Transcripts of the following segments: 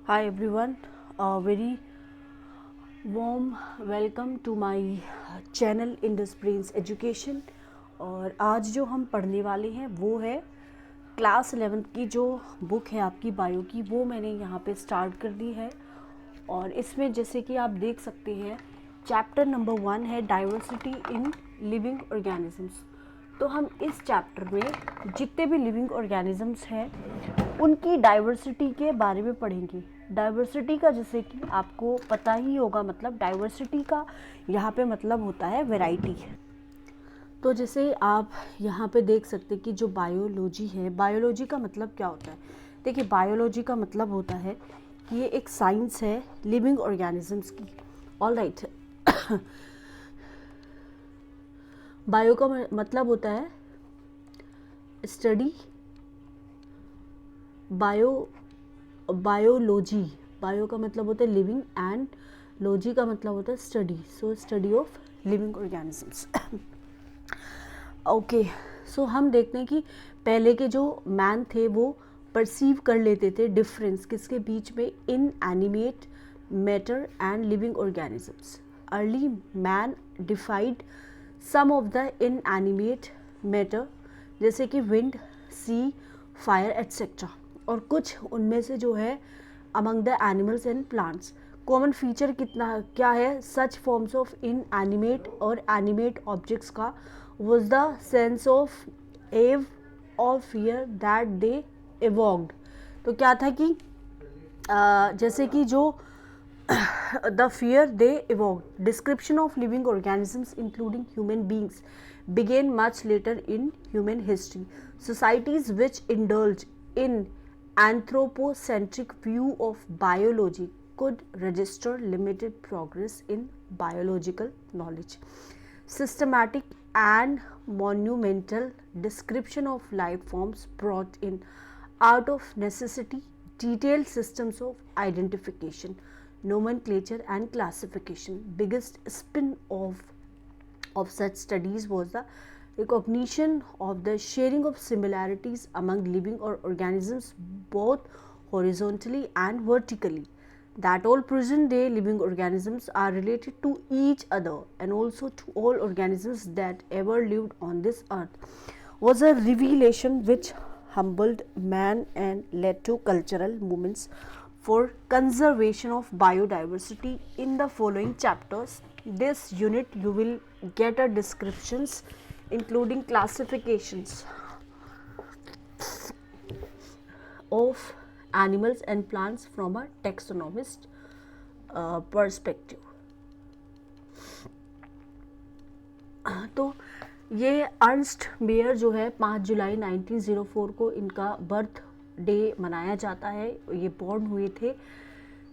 Hi everyone, a very warm welcome to my channel Indus Brains Education। और आज जो हम पढ़ने वाले हैं वो है क्लास 11th की जो बुक है आपकी बायो की, वो मैंने यहाँ पे स्टार्ट कर दी है। और इसमें जैसे कि आप देख सकते हैं चैप्टर नंबर 1 है डाइवर्सिटी इन लिविंग ऑर्गेनिजम्स। तो हम इस चैप्टर में जितने भी लिविंग ऑर्गेनिजम्स हैं उनकी डाइवर्सिटी के बारे में पढ़ेंगे। डाइवर्सिटी का जैसे कि आपको पता ही होगा, मतलब डाइवर्सिटी का यहाँ पे मतलब होता है वैरायटी। तो जैसे आप यहाँ पे देख सकते हैं कि जो बायोलॉजी है, बायोलॉजी का मतलब क्या होता है। देखिए, बायोलॉजी का मतलब होता है कि ये एक साइंस है लिविंग ऑर्गेनिजम्स की। All right. बायो का मतलब होता है स्टडी, बायोलॉजी, बायो का मतलब होता है लिविंग एंड लॉजी का मतलब होता है study, so study of living organisms. Okay, so हम देखते हैं कि पहले के जो मैन थे वो परसीव कर लेते थे डिफरेंस किसके बीच में, inanimate matter and living organisms. Early man deified some of the inanimate matter जैसे कि विंड, सी, फायर एट्सेट्रा, और कुछ उनमें से जो है among the animals and plants. Common feature कितना क्या है सच फॉर्म्स ऑफ इन एनिमेट और एनिमेट ऑब्जेक्ट्स का was the sense of awe or fear that they evoked। तो क्या था कि जैसे कि जो the fear they evoked, description of living organisms including human beings began much later in human history। Societies which indulge in anthropocentric view of biology could register limited progress in biological knowledge। Systematic and monumental description of life forms brought in out of necessity detailed systems of identification, nomenclature and classification। Biggest spin-off of such studies was the recognition of the sharing of similarities among living or organisms both horizontally and vertically, that all present day living organisms are related to each other and also to all organisms that ever lived on this earth, was a revelation which humbled man and led to cultural movements for conservation of biodiversity. In the following chapters this unit you will get a descriptions including classifications of animals and plants from a taxonomist perspective। तो ये Ernst Mayr जो है 5 जुलाई 1904 को इनका birth day मनाया जाता है। ये बॉर्न हुए थे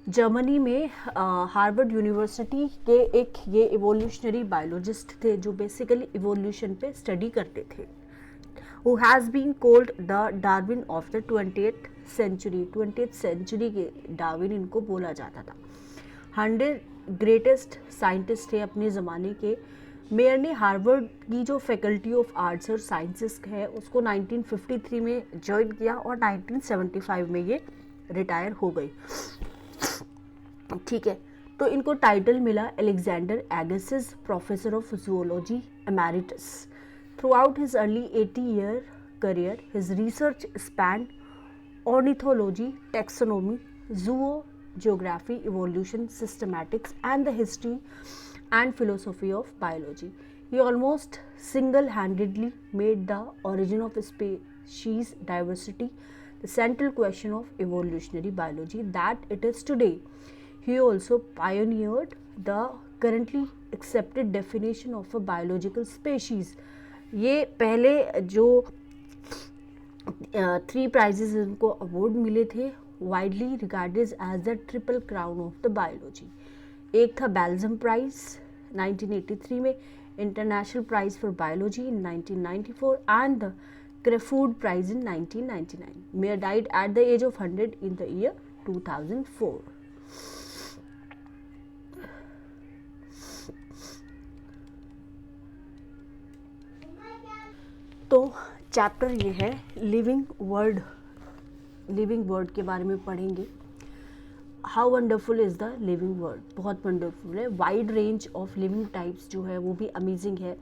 जर्मनी में, हार्वर्ड यूनिवर्सिटी के एक ये इवोल्यूशनरी बायोलॉजिस्ट थे जो बेसिकली इवोल्यूशन पे स्टडी करते थे। who has been called the Darwin of the 20th century। 20th century के डार्विन इनको बोला जाता था। 100 ग्रेटेस्ट साइंटिस्ट थे अपने ज़माने के। मेयर ने हार्वर्ड की जो फैकल्टी ऑफ आर्ट्स और साइंसेस है उसको 1953 में ज्वाइन किया और 1975 में ये रिटायर हो गई। ठीक है, तो इनको टाइटल मिला Alexander Agassiz professor of zoology emeritus. Throughout his early 80-year career, his research spanned ornithology, taxonomy, zoogeography, evolution, systematics, and the history and philosophy of biology. He almost single-handedly made the origin of species diversity the central question of evolutionary biology that it is today. He also pioneered the currently accepted definition of a biological species। ये पहले जो 3 prizes इनको award मिले थे, widely regarded as the triple crown of the biology. एक था Balzan prize 1983 में, international prize for biology in 1994 and the Crafoord prize in 1999। Mayr died at the age of 100 in the year 2004। तो chapter ये है living word के बारे में पढ़ेंगे। How wonderful is the living world, बहुत वंडरफुल है। Wide range of living types जो है वो भी अमेजिंग है।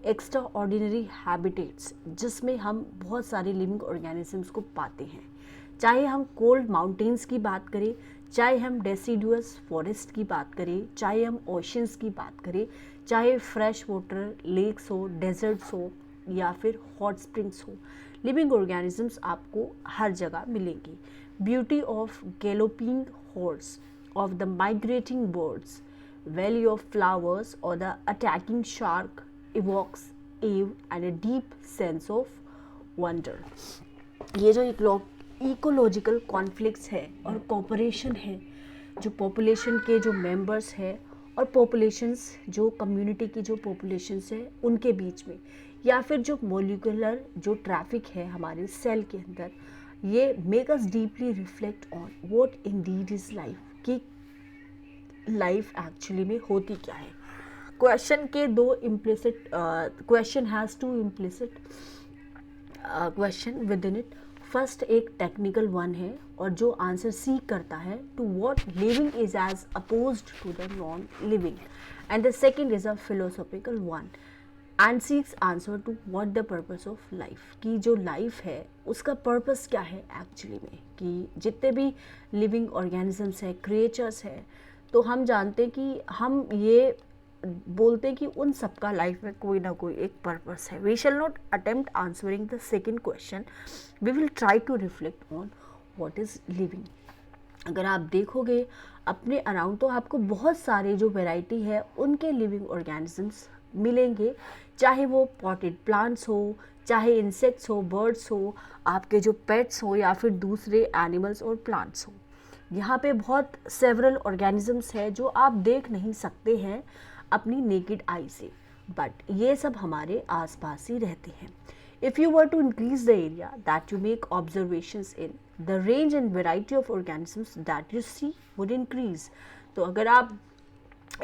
एक्स्ट्रा ऑर्डिनरी हैबिटेट्स, जिसमें हम बहुत सारे लिविंग ऑर्गेनिजम्स को पाते हैं, चाहे हम कोल्ड माउंटेन्स की बात करें, चाहे हम डेसिडुअस फॉरेस्ट की बात करें, चाहे हम ओशंस की बात करें, चाहे फ्रेश वाटर लेक्स हो, डेजर्ट्स हो या फिर हॉट स्प्रिंग्स हो, लिविंग ऑर्गेनिजम्स आपको हर जगह मिलेंगे। Beauty of galloping horse, of the migrating birds, valley of flowers और the attacking shark evokes awe and a deep sense of wonder। ये जो इकोलॉजिकल कॉन्फ्लिक्ट्स है और कोऑपरेशन है, जो पॉपुलेशन के जो मेंबर्स हैं और पॉपुलेशंस जो कम्युनिटी की जो पॉपुलेशंस है उनके बीच में, या फिर जो मॉलिक्यूलर जो ट्रैफिक है हमारे सेल के अंदर, ये make us deeply reflect on what indeed is life, कि लाइफ एक्चुअली में होती क्या है। क्वेश्चन के दो implicit, question has two implicit question within it. First एक टेक्निकल वन है और जो आंसर सीक करता है to what living is as opposed to the non living, and the second is a philosophical one and seeks answer to what the purpose of life, कि जो life है उसका purpose क्या है एक्चुअली में। कि जितने भी लिविंग ऑर्गेनिजम्स है, क्रिएचर्स है, तो हम जानते हैं कि हम ये बोलते हैं कि उन सबका लाइफ में कोई ना कोई एक पर्पस है। We shall not attempt answering the second question, we will try to reflect on what is living. अगर आप देखोगे अपने अराउंड तो आपको बहुत सारे जो वैरायटी है उनके लिविंग ऑर्गेनिजम्स मिलेंगे, चाहे वो पॉटेड प्लांट्स हो, चाहे इंसेक्ट्स हो, बर्ड्स हो, आपके जो पेट्स हो, या फिर दूसरे एनिमल्स और प्लांट्स हो। यहाँ पे बहुत सेवरल ऑर्गेनिजम्स है जो आप देख नहीं सकते हैं अपनी नेकेड आई से, बट ये सब हमारे आसपास ही रहते हैं। If you were to increase the area that you make observations in, the range and variety of organisms that you see would increase. तो अगर आप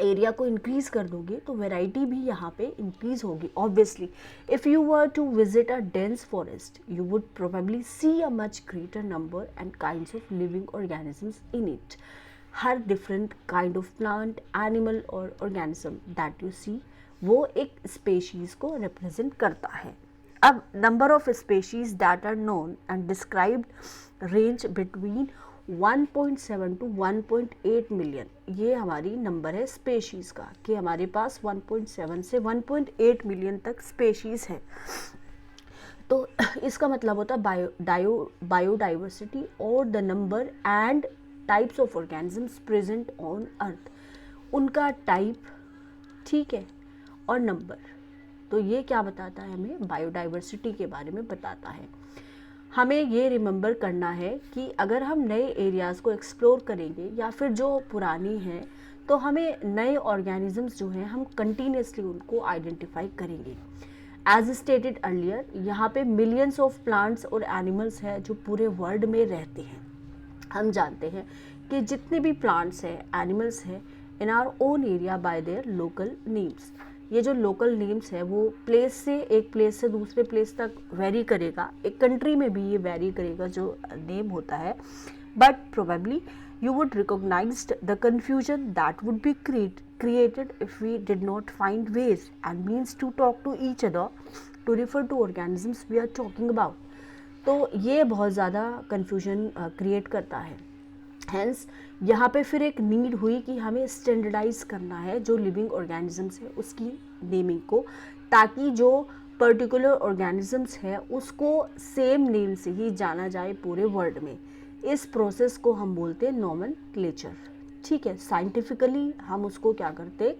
एरिया को इंक्रीज कर दोगे तो वैरायटी भी यहाँ पे इंक्रीज होगी obviously. If you were to visit a dense forest you would probably see a much greater number and kinds of living organisms in it. हर different kind of plant, animal और organism that you see, वो एक species को represent करता है। अब number of species that are known and described range between 1.7 to 1.8 million. ये हमारी नंबर है स्पेशीज़ का, कि हमारे पास 1.7 से 1.8 मिलियन तक स्पेशीज़ है। तो इसका मतलब होता है बायोडाइवर्सिटी और the number and types of organisms present on earth, उनका टाइप, ठीक है, और नंबर। तो ये क्या बताता है हमें, बायोडाइवर्सिटी के बारे में बताता है। हमें ये रिमेंबर करना है कि अगर हम नए एरियाज़ को एक्सप्लोर करेंगे या फिर जो पुरानी हैं, तो हमें नए ऑर्गेनिजम्स जो हैं हम कंटिन्यूसली उनको आइडेंटिफाई करेंगे। एज स्टेटेड अर्लियर, यहाँ पे मिलियंस ऑफ प्लांट्स और एनिमल्स हैं जो पूरे वर्ल्ड में रहते हैं। हम जानते हैं कि जितने भी प्लांट्स हैं, एनिमल्स हैं, in our own area by their local names. ये जो लोकल नेम्स है वो एक प्लेस से दूसरे प्लेस तक वेरी करेगा, एक कंट्री में भी ये वेरी करेगा जो नेम होता है, but probably you would recognize the confusion that would be created if we did not find ways and means to talk to each other to refer to organisms we are talking about। तो ये बहुत ज़्यादा confusion create करता है। Hence यहाँ पे फिर एक नीड हुई कि हमें स्टैंडर्डाइज करना है जो लिविंग ऑर्गेनिजम्स है उसकी नेमिंग को, ताकि जो पर्टिकुलर ऑर्गेनिजम्स है उसको सेम नेम से ही जाना जाए पूरे वर्ल्ड में। इस प्रोसेस को हम बोलते हैं नॉमेनक्लेचर, ठीक है। साइंटिफिकली हम उसको क्या करते हैं,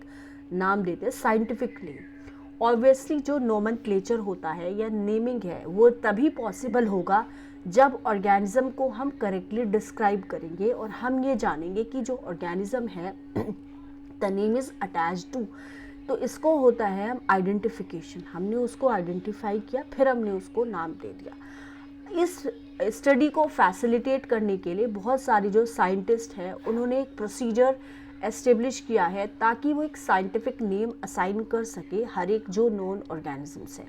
नाम देते हैं साइंटिफिक नेम। ऑब्वियसली जो नॉमेनक्लेचर होता है या नेमिंग है वो तभी पॉसिबल होगा जब ऑर्गेनिज्म को हम करेक्टली डिस्क्राइब करेंगे और हम ये जानेंगे कि जो ऑर्गेनिज्म है the name is attached to. तो इसको होता है हम आइडेंटिफिकेशन, हमने उसको आइडेंटिफाई किया फिर हमने उसको नाम दे दिया। इस स्टडी को फैसिलिटेट करने के लिए बहुत सारी जो साइंटिस्ट हैं उन्होंने एक प्रोसीजर एस्टेब्लिश किया है ताकि वो एक साइंटिफिक नेम असाइन कर सके हर एक जो नॉन ऑर्गेनिजम्स है।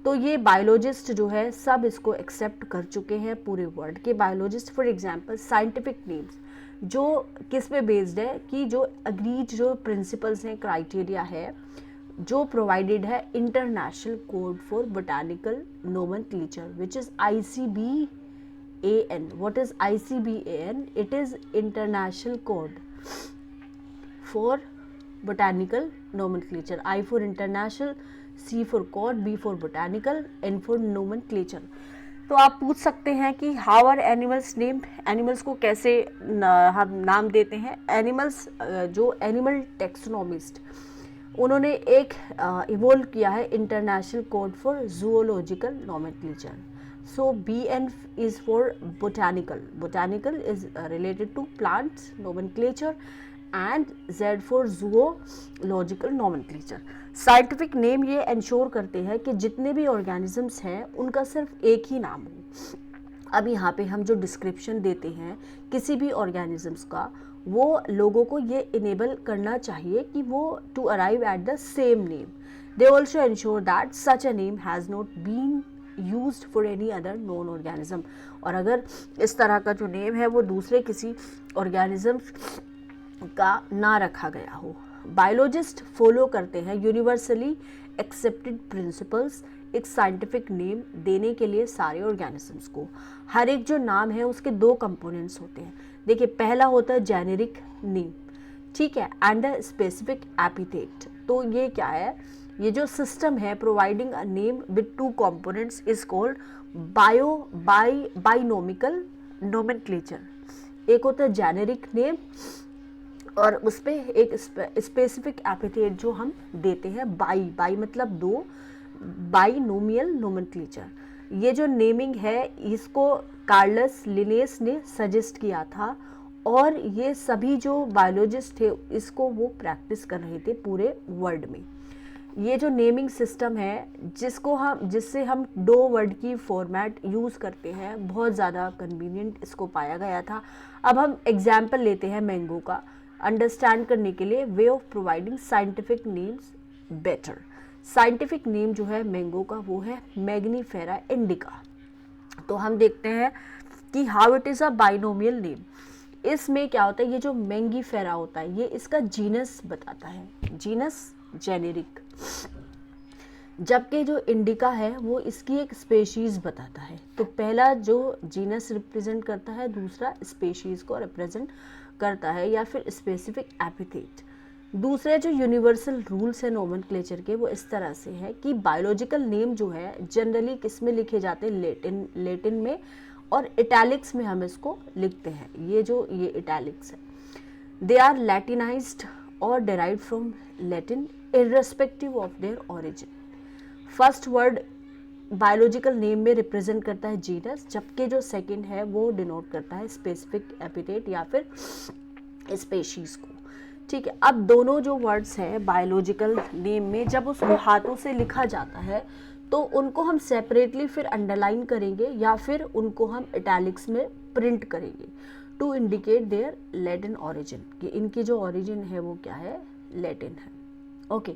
तो ये बायोलॉजिस्ट जो है सब इसको एक्सेप्ट कर चुके हैं पूरे वर्ल्ड के biologist. For example scientific names जो किस पे बेस्ड है कि जो अग्रीड जो प्रिंसिपल्स हैं, क्राइटेरिया है जो प्रोवाइडेड है international code for botanical nomenclature which is ICBAN. What is ICBAN? It is International Code for Botanical Nomenclature. I for International, C for Code, B for Botanical, N for Nomenclature. तो आप पूछ सकते हैं कि how are animals named, animals को कैसे हम नाम देते हैं। एनिमल्स जो एनिमल टेक्सोनॉमिस्ट उन्होंने एक इवोल्व किया है international code for zoological nomenclature. So BN is for botanical. Botanical is related to plants nomenclature and Z for zoological nomenclature. Scientific name ये ensure करते हैं कि जितने भी organisms हैं उनका सिर्फ एक ही नाम हो। अब यहाँ पे हम जो description देते हैं किसी भी organisms का, वो लोगों को ये enable करना चाहिए कि वो to arrive at the same name. They also ensure that such a name has not been used for any other known organism. और अगर इस तरह का जो नेम है वो दूसरे किसी ऑर्गेनिज्म का ना रखा गया हो। बायोलॉजिस्ट फॉलो करते हैं यूनिवर्सली एक्सेप्टेड प्रिंसिपल्स एक साइंटिफिक नेम देने के लिए सारे ऑर्गेनिजम्स को। हर एक जो नाम है उसके दो कंपोनेंट्स होते हैं। देखिए पहला होता है जेनेरिक नेम, ठीक है, एंड द स्पेसिफिक एपिथेट। तो ये क्या है, ये जो सिस्टम है providing a name with two components is called binomial nomenclature. एक होता है जेनेरिक नेम और उस पे एक स्पेसिफिक एपिथेट जो हम देते हैं, बाई मतलब दो, बाइनोमियल नोमेनक्लेचर। ये जो नेमिंग है इसको कार्लस लिनेस ने सजेस्ट किया था और ये सभी जो बायोलॉजिस्ट थे इसको वो प्रैक्टिस कर रहे थे पूरे वर्ल्ड में। ये जो नेमिंग सिस्टम है जिससे हम दो वर्ड की फॉर्मेट यूज़ करते हैं, बहुत ज़्यादा कन्वीनियंट इसको पाया गया था। अब हम एग्जाम्पल लेते हैं मैंगो का अंडरस्टैंड करने के लिए। Way of providing scientific names better. Scientific name जो है मैंगो का वो है मैग्नीफेरा इंडिका। तो हम देखते हैं कि how it is a binomial name. इसमें क्या होता है, ये जो मैंगीफेरा होता है ये इसका जीनस बताता है, जीनस जेनेरिक, जबकि जो इंडिका है वो इसकी एक स्पेशीज़ बताता है। तो पहला जो जीनस रिप्रेजेंट करता है, दूसरा स्पेशीज़ को रिप्रेजेंट करता है या फिर स्पेसिफिक एपिथेट। दूसरे जो यूनिवर्सल रूल्स है नोमेनक्लेचर के वो इस तरह से है कि बायोलॉजिकल नेम जो है जनरली किस में लिखे जाते हैं, लैटिन में, और इटैलिक्स में हम इसको लिखते हैं। ये इटैलिक्स है, दे आर लैटिनाइज्ड और derived from Latin irrespective of their origin. First word biological name में रिप्रेजेंट करता है जीनस, जबकि जो सेकंड है वो डिनोट करता है स्पेसिफिक एपिथेट या फिर स्पेशीज को, ठीक है। अब दोनों जो वर्ड्स हैं बायोलॉजिकल नेम में जब उसको हाथों से लिखा जाता है तो उनको हम सेपरेटली फिर अंडरलाइन करेंगे या फिर उनको हम इटैलिक्स में प्रिंट करेंगे to indicate their Latin origin, कि इनकी जो ओरिजिन है वो क्या है, लैटिन है। ओके,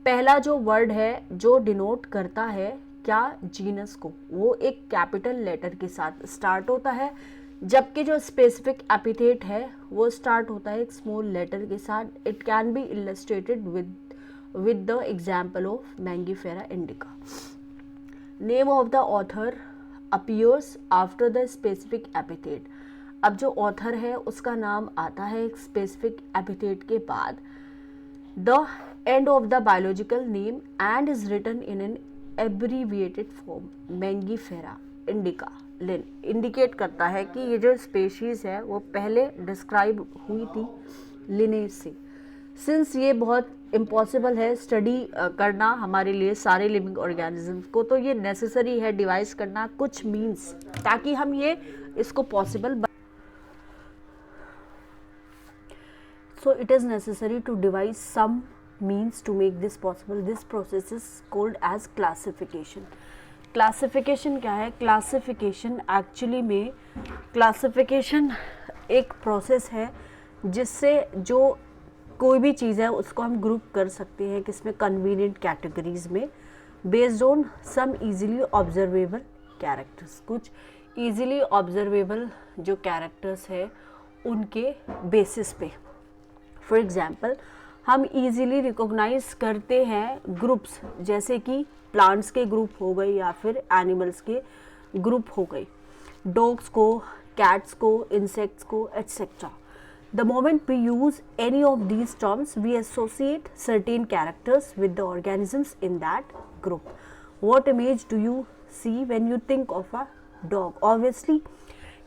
पहला जो वर्ड है जो डिनोट करता है क्या, जीनस को, वो एक कैपिटल लेटर के साथ स्टार्ट होता है, जबकि जो स्पेसिफिक एपिथेट है वो स्टार्ट होता है एक स्मॉल लेटर के साथ। It can be illustrated with the example of Mangifera indica. Name of the author appears after the specific epithet. अब जो ऑथर है उसका नाम आता है एक स्पेसिफिक एपिथेट के बाद। The end of the biological name and is written in an abbreviated form. Mangifera indica Lin indicate करता है कि ये जो स्पेशीज़ है वो पहले डिस्क्राइब हुई थी लिनेज से। सिंस ये बहुत इम्पॉसिबल है स्टडी करना हमारे लिए सारे लिविंग ऑर्गेनिजम्स को, तो ये नेसेसरी है डिवाइस करना कुछ मीन्स ताकि हम ये इसको possible. So it is necessary to devise some means to make this possible. This process is called as classification. Classification क्या है, क्लासिफिकेशन एक्चुअली में क्लासिफिकेशन एक प्रोसेस है जिससे जो कोई भी चीज़ है उसको हम ग्रुप कर सकते हैं किसमें, कन्वीनियंट कैटेगरीज में। Based on some easily observable characters, कुछ इजीली ऑब्जर्वेबल जो कैरेक्टर्स है उनके बेसिस पे। फॉर एग्जाम्पल हम इजीली रिकॉग्नाइज करते हैं ग्रुप्स, जैसे कि प्लांट्स के ग्रुप हो गए या फिर एनिमल्स के ग्रुप हो गए, डॉग्स को, कैट्स को, इंसेक्ट्स को, etcetera. The moment we use any of these terms, we associate certain characters with the organisms in that group. What image do you see when you think of a dog? Obviously,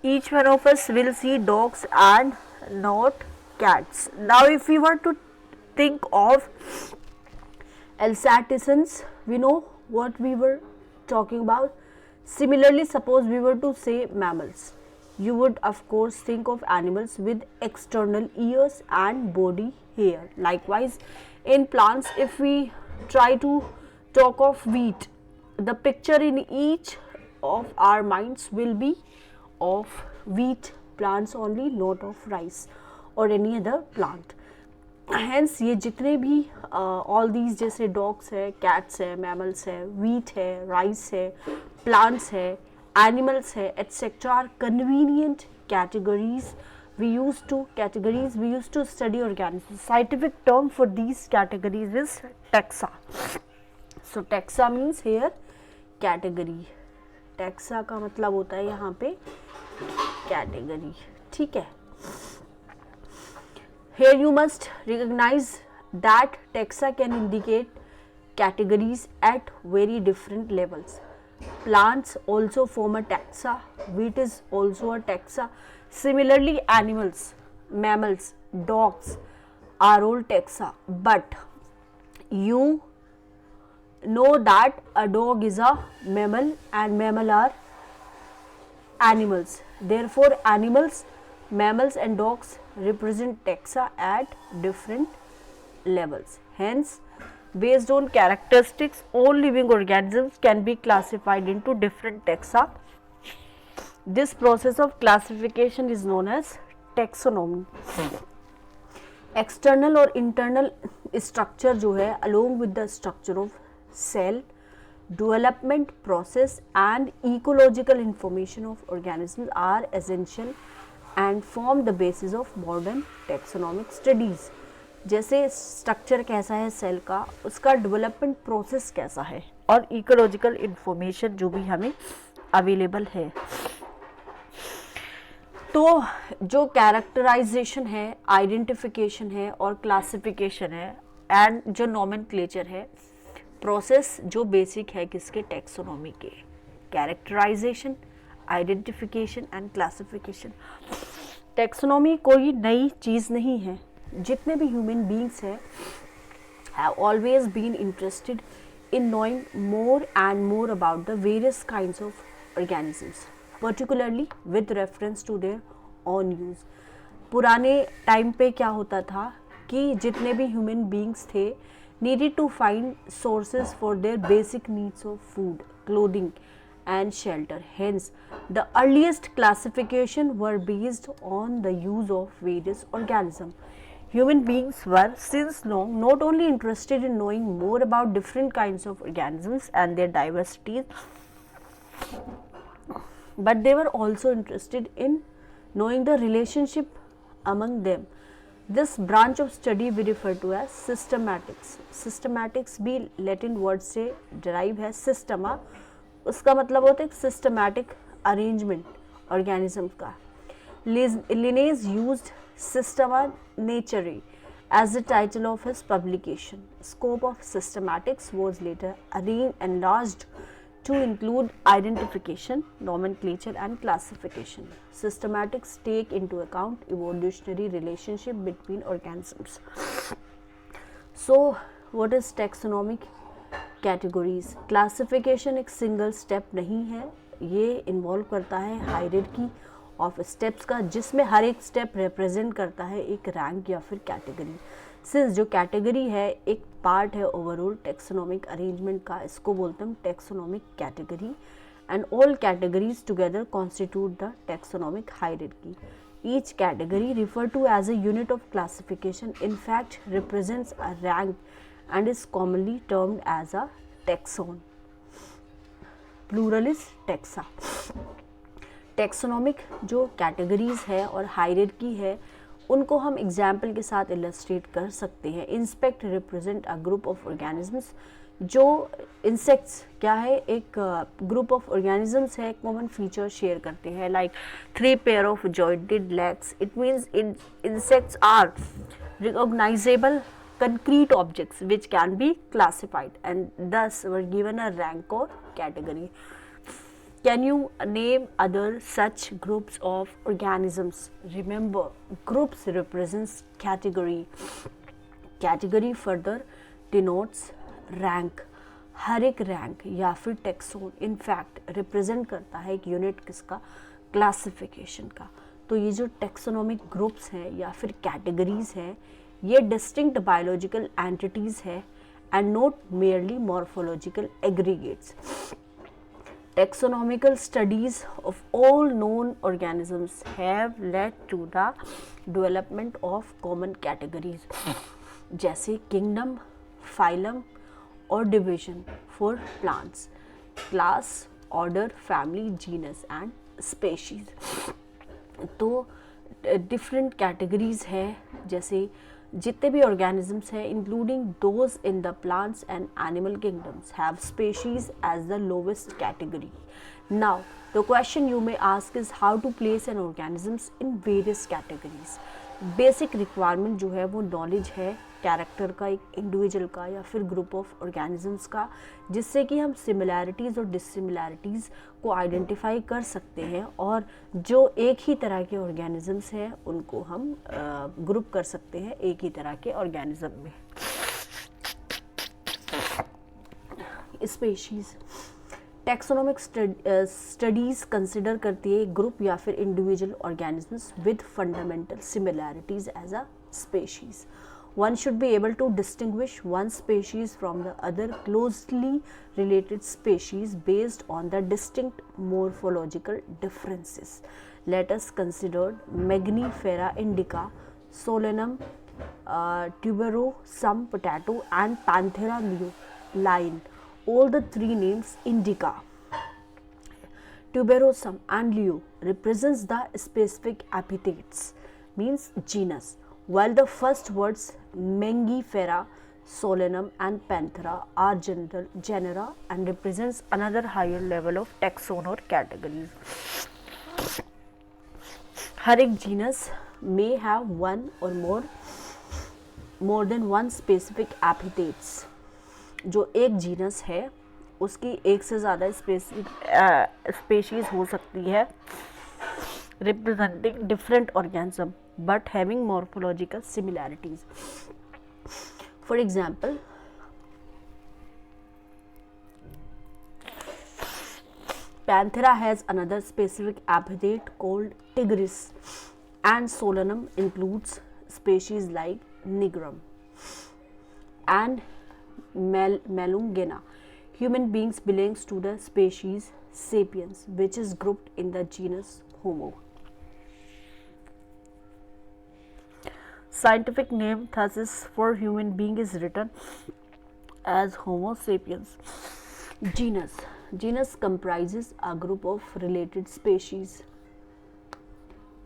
each one of us will see dogs and not cats. Now, if we were to think of Alsatians, we know what we were talking about. Similarly, suppose we were to say mammals. You would of course think of animals with external ears and body hair. Likewise, in plants, if we try to talk of wheat, the picture in each of our minds will be of wheat plants only, not of rice or any other plant. Hence ये जितने भी all these जैसे dogs है, cats है, mammals है, wheat है, rice है, plants है, animals है, etc. are convenient categories we used to study organisms. Scientific term for these categories is taxa. So taxa means here category. taxa का मतलब होता है यहाँ पे category, ठीक है. Here you must recognize that taxa can indicate categories at very different levels. Plants also form a taxa, wheat is also a taxa. Similarly, animals, mammals, dogs are all taxa, but you know that a dog is a mammal and mammal are animals. Therefore, animals, mammals and dogs represent taxa at different levels. Hence, based on characteristics, all living organisms can be classified into different taxa. This process of classification is known as taxonomy. External और internal structure जो है, along with the structure of cell, development process and ecological information of organisms are essential and form the basis of modern taxonomic studies. जैसे structure कैसा है cell का, उसका development process कैसा है और इकोलॉजिकल इंफॉर्मेशन जो भी हमें अवेलेबल है. तो जो कैरेक्टराइजेशन है, आइडेंटिफिकेशन है और क्लासिफिकेशन है एंड जो नोमेनक्लेचर है, प्रोसेस जो बेसिक है किसके, टैक्सोनॉमी के. Characterisation, identification and classification. Taxonomy कोई नई चीज़ नहीं है. जितने भी ह्यूमन बींग्स हैं have always been interested in knowing more and more about the various kinds of organisms, particularly with reference to their own use. पुराने टाइम पे क्या होता था कि जितने भी ह्यूमन बींग्स थे needed to find sources for their basic needs of food, clothing and shelter. Hence, the earliest classification were based on the use of various organisms. Human beings were since long not only interested in knowing more about different kinds of organisms and their diversities, but they were also interested in knowing the relationship among them. This branch of study we refer to as systematics. Systematics भी Latin word से derive है. Systema उसका मतलब होता है systematic arrangement organisms का. Linnaeus used Systema Naturae as the title of his publication. Scope of systematics was later enlarged to include identification, nomenclature and classification. Systematics take into account evolutionary relationship between organisms. So, what is taxonomic categories? Classification एक single step नहीं है, ये involve करता है hierarchy of steps का, जिसमें हर एक step represent करता है एक रैंक या फिर कैटेगरी. सिंस जो कैटेगरी है एक पार्ट है ओवरऑल टैक्सोनॉमिक अरेंजमेंट का, इसको बोलते हैं taxonomic category. And all categories together constitute the taxonomic hierarchy. Each category refer to as a unit of classification in fact represents a rank and is commonly termed as a taxon. Plural is taxa. Taxonomic जो categories है और hierarchy है उनको हम example के साथ illustrate कर सकते हैं। Insect represent a group of organisms. जो इंसेक्ट्स क्या है, एक ग्रुप ऑफ ऑर्गेनिजम्स है, कॉमन फीचर शेयर करते हैं, like 3 pair of jointed legs. It means insects are recognizable concrete objects which can be classified and thus were given a rank or category. Can you name other such groups of organisms? Remember, groups represents category. Category further denotes rank. हर एक rank या फिर taxon in fact represent करता है एक unit किसका, classification का। तो ये जो टेक्सोनोमिक ग्रुप्स हैं या फिर कैटेगरीज हैं, ये डिस्टिंक्ट बायोलॉजिकल एंटिटीज है and not merely morphological aggregates. Taxonomical studies of all known organisms have led to the development of common categories जैसे kingdom, phylum और division for plants, class, order, family, genus and species। तो different categories है, जैसे जितने भी organisms हैं including those in the plants and animal kingdoms have species as the lowest category. Now the question you may ask is how to place an organisms in various categories. Basic requirement जो है वो knowledge है character का, एक individual का या फिर group of organisms का, जिससे कि हम सिमिलैरिटीज़ और डिससिमिलैरिटीज़ को आइडेंटिफाई कर सकते हैं और जो एक ही तरह के ऑर्गेनिजम्स हैं उनको हम ग्रुप कर सकते हैं एक ही तरह के ऑर्गेनिज्म में। स्पेशीज़ टैक्सोनॉमिक स्टडीज़ कंसिडर करती है ग्रुप या फिर individual organisms with fundamental similarities as a species. One should be able to distinguish one species from the other closely related species based on the distinct morphological differences. Let us consider Magnifera indica, Solanum tuberosum potato and Panthera lion. All the three names indica, tuberosum and leo represents the specific epithets, means genus, while the first words Mangifera, Solanum and Panthera are genera and represents another higher level of taxon or categories. हर एक genus may have one or more than one specific epithets. जो एक genus है उसकी एक से ज़्यादा species हो सकती है representing different organism but having morphological similarities. For example, Panthera has another specific epithet called tigris, and Solanum includes species like nigrum and Melungena. Human beings belongs to the species Sapiens, which is grouped in the genus Homo. Scientific name thus is for human being is written as Homo sapiens. Genus comprises a group of related species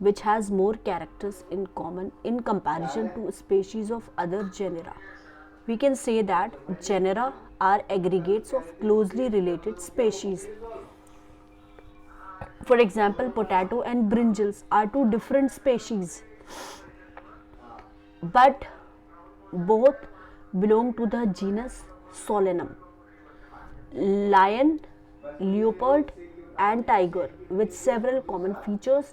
which has more characters in common in comparison to species of other genera. We can say that genera are aggregates of closely related species. For example, potato and brinjals are two different species, but both belong to the genus Solanum. Lion, leopard and tiger with several common features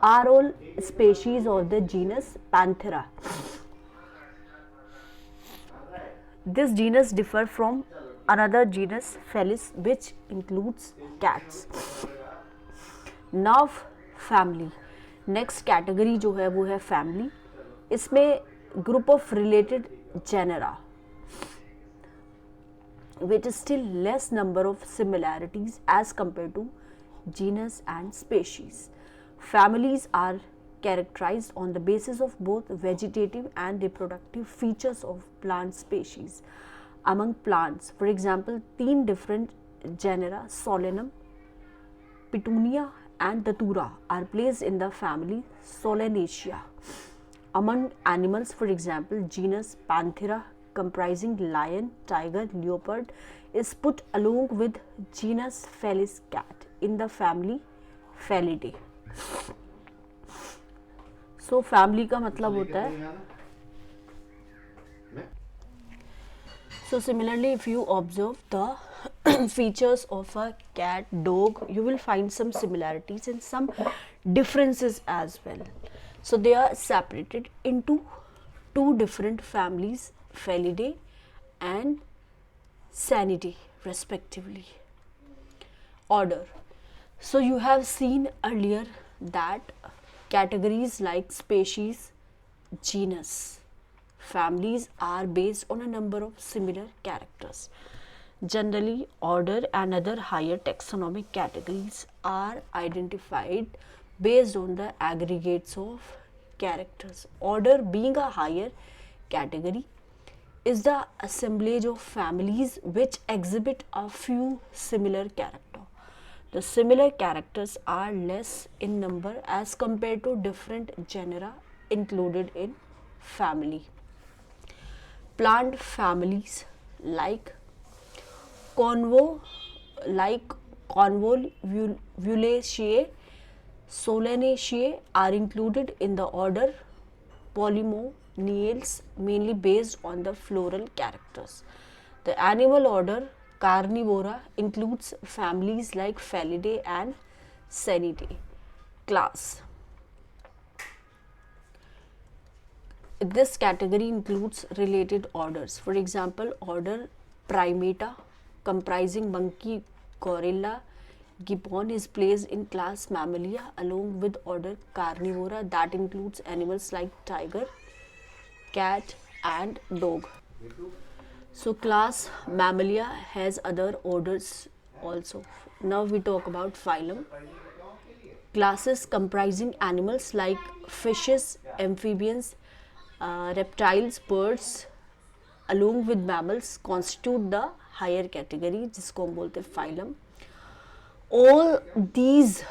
are all species of the genus Panthera. This genus differs from another genus Felis which includes cats. Now family, next category जो है वो है family. इसमें group of related genera with still less number of similarities as compared to genus and species. Families are characterized on the basis of both vegetative and reproductive features of plant species. Among plants, for example, 3 different genera Solanum, Petunia, and Datura are placed in the family Solanaceae. Among animals, for example, genus Panthera, comprising lion, tiger, leopard, is put along with genus Felis cat in the family Felidae. So family का मतलब होता है. So similarly, if you observe the features of a cat, dog, you will find some similarities and some differences as well. So they are separated into two different families, Felidae and Sanidae respectively. Order. So you have seen earlier that categories like species, genus, families are based on a number of similar characters. Generally, order and other higher taxonomic categories are identified based on the aggregates of characters. Order, being a higher category, is the assemblage of families which exhibit a few similar characters. The similar characters are less in number as compared to different genera included in family. Plant families like Convolvulaceae, Solanaceae are included in the order Polymoniales, mainly based on the floral characters. The animal order Carnivora includes families like Felidae and Sanidae. Class. This category includes related orders. For example, order Primata, comprising monkey, gorilla, gibbon, is placed in class Mammalia along with order Carnivora that includes animals like tiger, cat and dog. So class Mammalia has other orders also. Now we talk about phylum. Classes comprising animals like fishes, amphibians, reptiles, birds along with mammals constitute the higher category जिसको हम बोलते हैं phylum. All these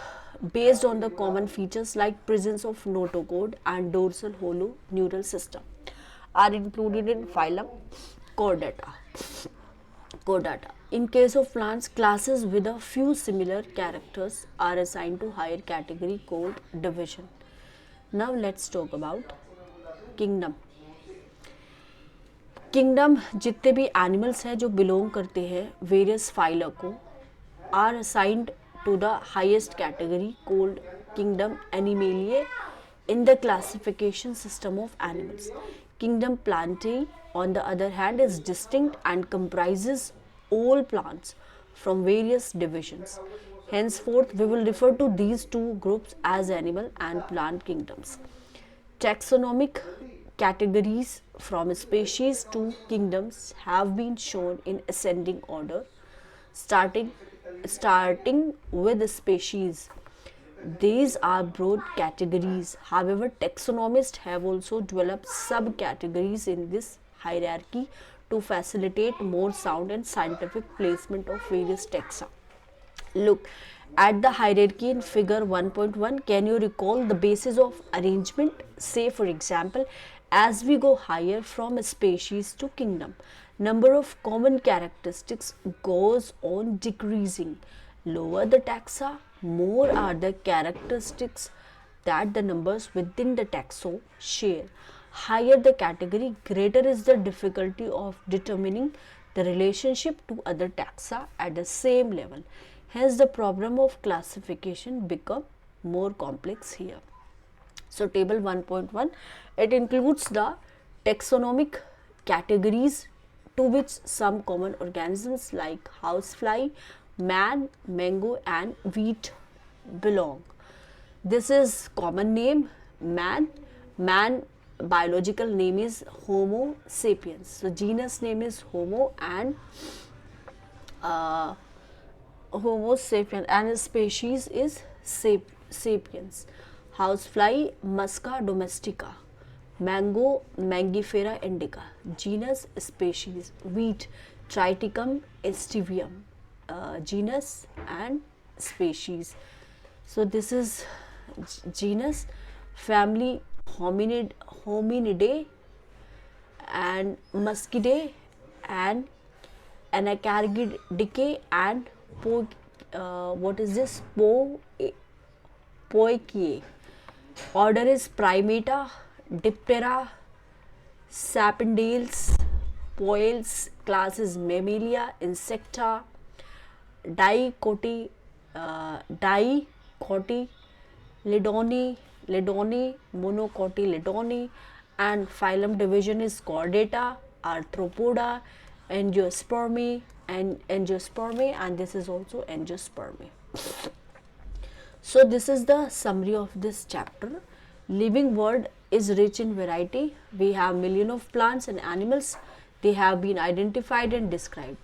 based on the common features like presence of notochord and dorsal hollow neural system are included in phylum Chordata. Chordata. In case of plants, classes with a few similar characters are assigned to higher category called division. Now let's talk about kingdom. Kingdom जितने भी animals हैं जो belong करते हैं various phyla को are assigned to the highest category called kingdom Animaliae in the classification system of animals. Kingdom Plantae, on the other hand, is distinct and comprises all plants from various divisions. Henceforth, we will refer to these two groups as animal and plant kingdoms. Taxonomic categories from species to kingdoms have been shown in ascending order, starting with the species. These are broad categories. However, taxonomists have also developed subcategories in this hierarchy to facilitate more sound and scientific placement of various taxa. Look at the hierarchy in figure 1.1. Can you recall the basis of arrangement? Say for example, as we go higher from species to kingdom, number of common characteristics goes on decreasing. Lower the taxa, more are the characteristics that the numbers within the taxon share. Higher the category, greater is the difficulty of determining the relationship to other taxa at the same level. Hence, the problem of classification become more complex here. So, table 1.1, it includes the taxonomic categories to which some common organisms like housefly, man, mango and wheat belong. This is common name man. Man biological name is Homo sapiens. So genus name is Homo and Homo sapiens, and species is sapiens. Housefly Musca domestica. Mango Mangifera indica. Genus species. Wheat Triticum aestivium. genus and species. So this is genus, family Hominidae and Muscidae and Anacardidae and what is this? Poaceae. Order is Primata, Diptera, Sapindales, Poales. Class is Mammalia, Insecta, Dicotyledoni, Monocotyledoni, and phylum division is Chordata, Arthropoda, Angiospermae, and this is also Angiospermae. So this is the summary of this chapter. Living world is rich in variety. We have millions of plants and animals. They have been identified and described.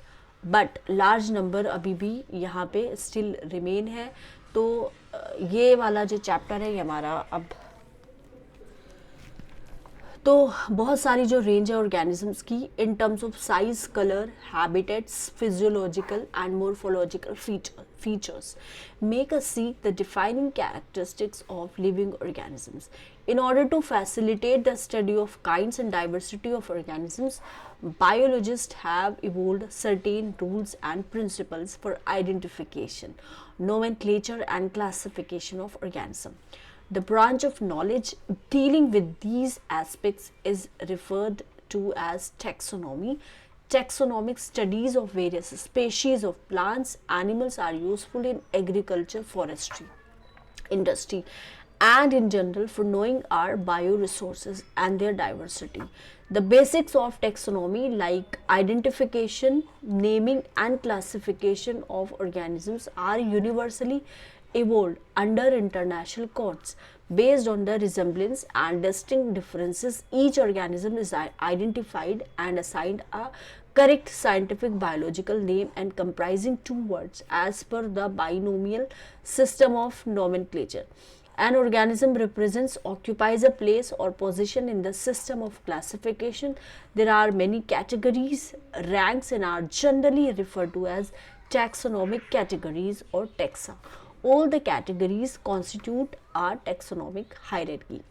But large number अभी भी यहाँ पे still remain है. तो ये वाला जो chapter है ये हमारा अब तो बहुत सारी जो रेंज है ऑर्गेनिजम्स की in terms of size, colour, habitats, physiological and morphological features make us see the defining characteristics of living organisms. In order to facilitate the study of kinds and diversity of organisms, biologists have evolved certain rules and principles for identification, nomenclature and classification of organisms. The branch of knowledge dealing with these aspects is referred to as taxonomy. Taxonomic studies of various species of plants, animals are useful in agriculture, forestry, industry, and in general for knowing our bioresources and their diversity. The basics of taxonomy, like identification, naming, and classification of organisms, are universally evolved under international codes. Based on the resemblance and distinct differences, each organism is identified and assigned a correct scientific biological name and comprising two words as per the binomial system of nomenclature. An organism occupies a place or position in the system of classification. There are many categories, ranks, and are generally referred to as taxonomic categories or taxa. All the categories constitute a taxonomic hierarchy.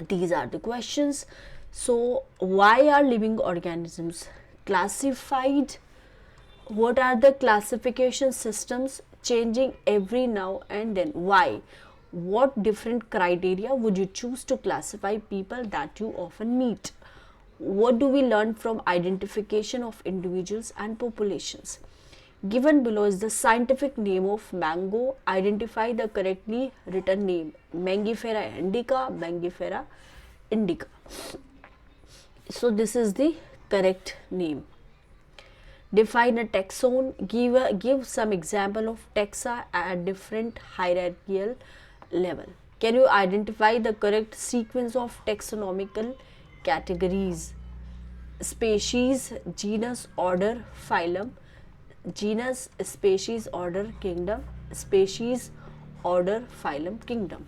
These are the questions. So, why are living organisms classified? What are the classification systems changing every now and then? Why? What different criteria would you choose to classify people that you often meet? What do we learn from identification of individuals and populations? Given below is the scientific name of mango. Identify the correctly written name. Mangifera indica, Mangifera indica. So this is the correct name. Define a taxon. Give some example of taxa at different hierarchical level. Can you identify the correct sequence of taxonomical categories? Species, genus, order, phylum. Genus, species, order, kingdom. Species, order, phylum, kingdom.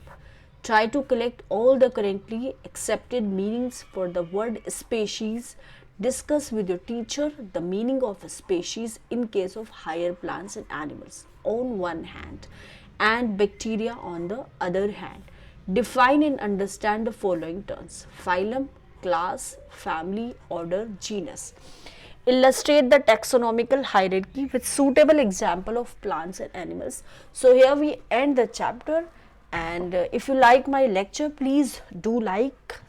Try to collect all the currently accepted meanings for the word species. Discuss with your teacher the meaning of a species in case of higher plants and animals on one hand and bacteria on the other hand. Define and understand the following terms: phylum, class, family, order, genus. Illustrate the taxonomical hierarchy with suitable example of plants and animals. So here we end the chapter, and if you like my lecture, please do like,